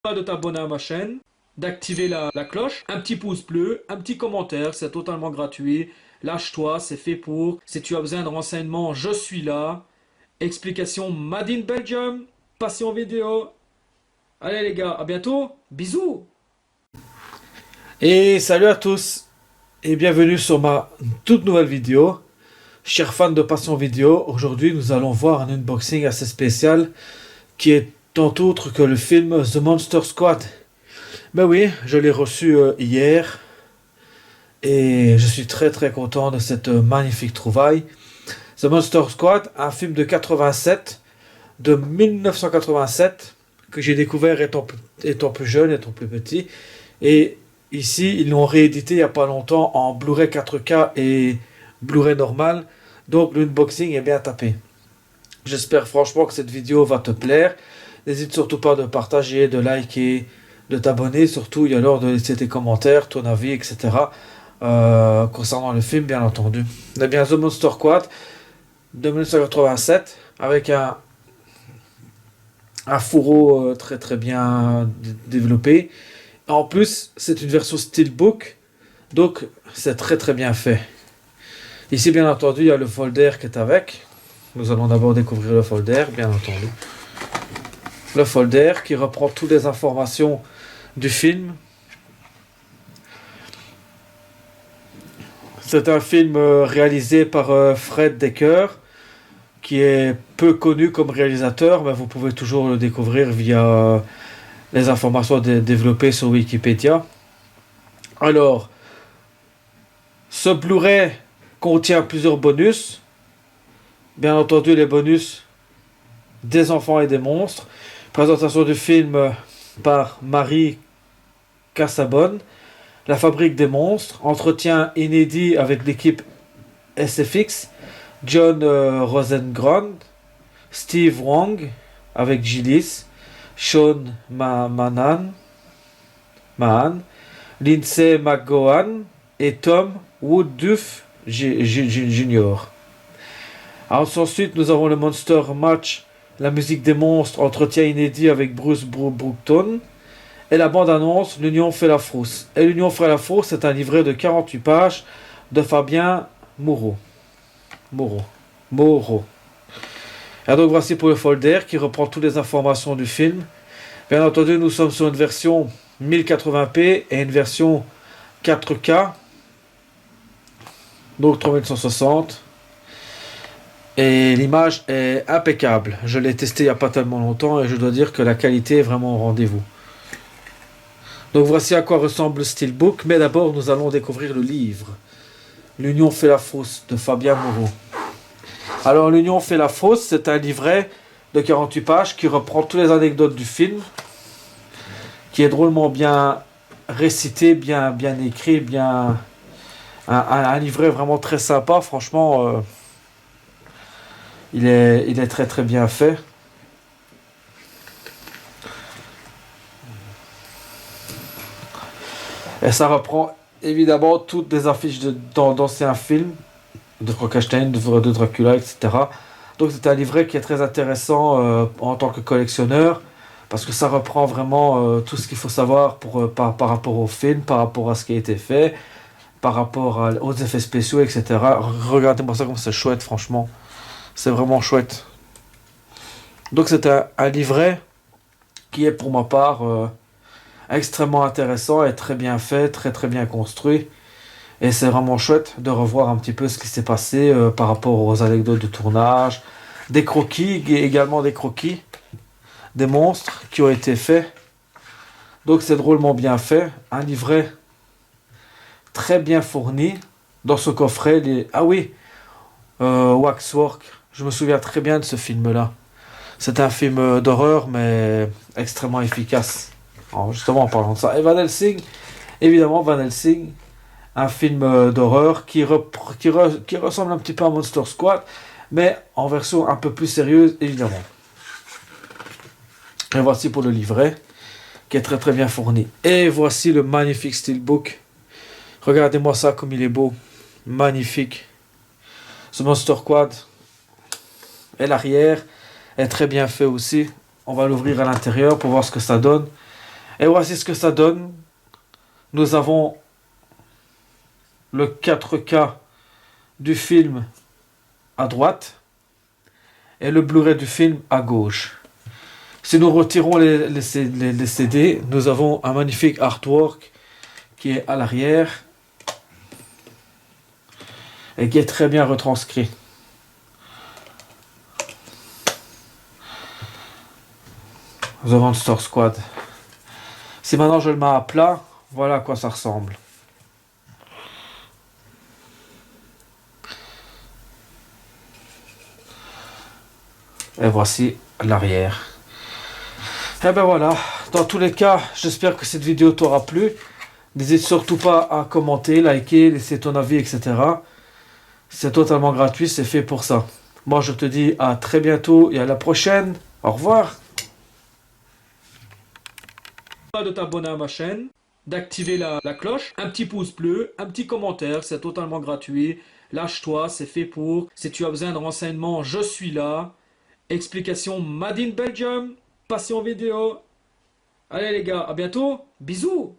Pas de t'abonner à ma chaîne, d'activer la cloche, un petit pouce bleu, un petit commentaire, c'est totalement gratuit. Lâche-toi, c'est fait pour. Si tu as besoin de renseignements, je suis là. Explication Made in Belgium, passion vidéo. Allez les gars, à bientôt. Bisous. Et salut à tous et bienvenue sur ma toute nouvelle vidéo. Chers fans de Passion Vidéo, aujourd'hui nous allons voir un unboxing assez spécial qui est tant autre que le film The Monster Squad. Ben oui, je l'ai reçu hier et je suis très content de cette magnifique trouvaille. The Monster Squad, un film de 87, de 1987, que j'ai découvert étant plus jeune, étant plus petit. Et ici, ils l'ont réédité il n'y a pas longtemps en Blu-ray 4K et Blu-ray normal. Donc l'unboxing est bien tapé. J'espère franchement que cette vidéo va te plaire. N'hésite surtout pas de partager, de liker, de t'abonner, surtout et alors de laisser tes commentaires, ton avis, etc. Concernant le film, bien entendu. On a bien The Monster Squad de 1987 avec un fourreau très bien développé. En plus, c'est une version steelbook, donc c'est très bien fait. Ici, bien entendu, il y a le folder qui est avec. Nous allons d'abord découvrir le folder, bien entendu. Le folder qui reprend toutes les informations du film. C'est un film réalisé par Fred Decker, qui est peu connu comme réalisateur, mais vous pouvez toujours le découvrir via les informations développées sur Wikipédia. Alors, ce Blu-ray contient plusieurs bonus. Bien entendu, les bonus des enfants et des monstres. Présentation du film par Marie Cassabonne. La fabrique des monstres. Entretien inédit avec l'équipe SFX. John Rosengrund. Steve Wong avec Gillis. Sean Mahan. Lindsay McGowan et Tom Woodruff Jr. Ensuite, nous avons le Monster Match, la musique des monstres, entretien inédit avec Bruce Brookton. Et la bande-annonce, L'Union fait la frousse. Et L'Union fait la frousse, c'est un livret de 48 pages de Fabien Moreau. Moreau. Et donc voici pour le folder qui reprend toutes les informations du film. Bien entendu, nous sommes sur une version 1080p et une version 4K. Donc 3160. Et l'image est impeccable. Je l'ai testé il n'y a pas tellement longtemps et je dois dire que la qualité est vraiment au rendez-vous. Donc voici à quoi ressemble le steelbook. Mais d'abord, nous allons découvrir le livre. L'Union fait la fausse de Fabien Moreau. Alors, L'Union fait la fausse, c'est un livret de 48 pages qui reprend toutes les anecdotes du film, qui est drôlement bien récité, bien écrit, un livret vraiment très sympa. Franchement, il est très bien fait. Et ça reprend évidemment toutes les affiches d'anciens films, de Frankenstein, de Dracula, etc. Donc c'est un livret qui est très intéressant en tant que collectionneur, parce que ça reprend vraiment tout ce qu'il faut savoir par rapport au film, par rapport à ce qui a été fait, par rapport aux effets spéciaux, etc. Regardez-moi ça comme c'est chouette, franchement. C'est vraiment chouette. Donc c'est un livret qui est pour ma part extrêmement intéressant et très bien fait, très bien construit. Et c'est vraiment chouette de revoir un petit peu ce qui s'est passé par rapport aux anecdotes de tournage, des croquis, également des croquis, des monstres qui ont été faits. Donc c'est drôlement bien fait. Un livret très bien fourni. Dans ce coffret, ah oui, Waxwork. Je me souviens très bien de ce film-là. C'est un film d'horreur, mais extrêmement efficace. Alors, justement, en parlant de ça. Et Van Helsing, évidemment, Van Helsing, un film d'horreur qui ressemble un petit peu à Monster Squad, mais en version un peu plus sérieuse, évidemment. Et voici pour le livret, qui est très bien fourni. Et voici le magnifique steelbook. Regardez-moi ça comme il est beau. Magnifique. Ce Monster Squad. Et l'arrière est très bien fait aussi. On va l'ouvrir à l'intérieur pour voir ce que ça donne. Et voici ce que ça donne. Nous avons le 4K du film à droite et le Blu-ray du film à gauche. Si nous retirons les CD, nous avons un magnifique artwork qui est à l'arrière et qui est très bien retranscrit. The Monster Squad. Si maintenant je le mets à plat, voilà à quoi ça ressemble. Et voici l'arrière. Et ben voilà, dans tous les cas, j'espère que cette vidéo t'aura plu. N'hésite surtout pas à commenter, liker, laisser ton avis, etc. C'est totalement gratuit, c'est fait pour ça. Moi je te dis à très bientôt et à la prochaine. Au revoir. Pas de t'abonner à ma chaîne, d'activer la cloche, un petit pouce bleu, un petit commentaire, c'est totalement gratuit. Lâche-toi, c'est fait pour. Si tu as besoin de renseignements, je suis là. Explication Made in Belgium, passion vidéo. Allez les gars, à bientôt, bisous.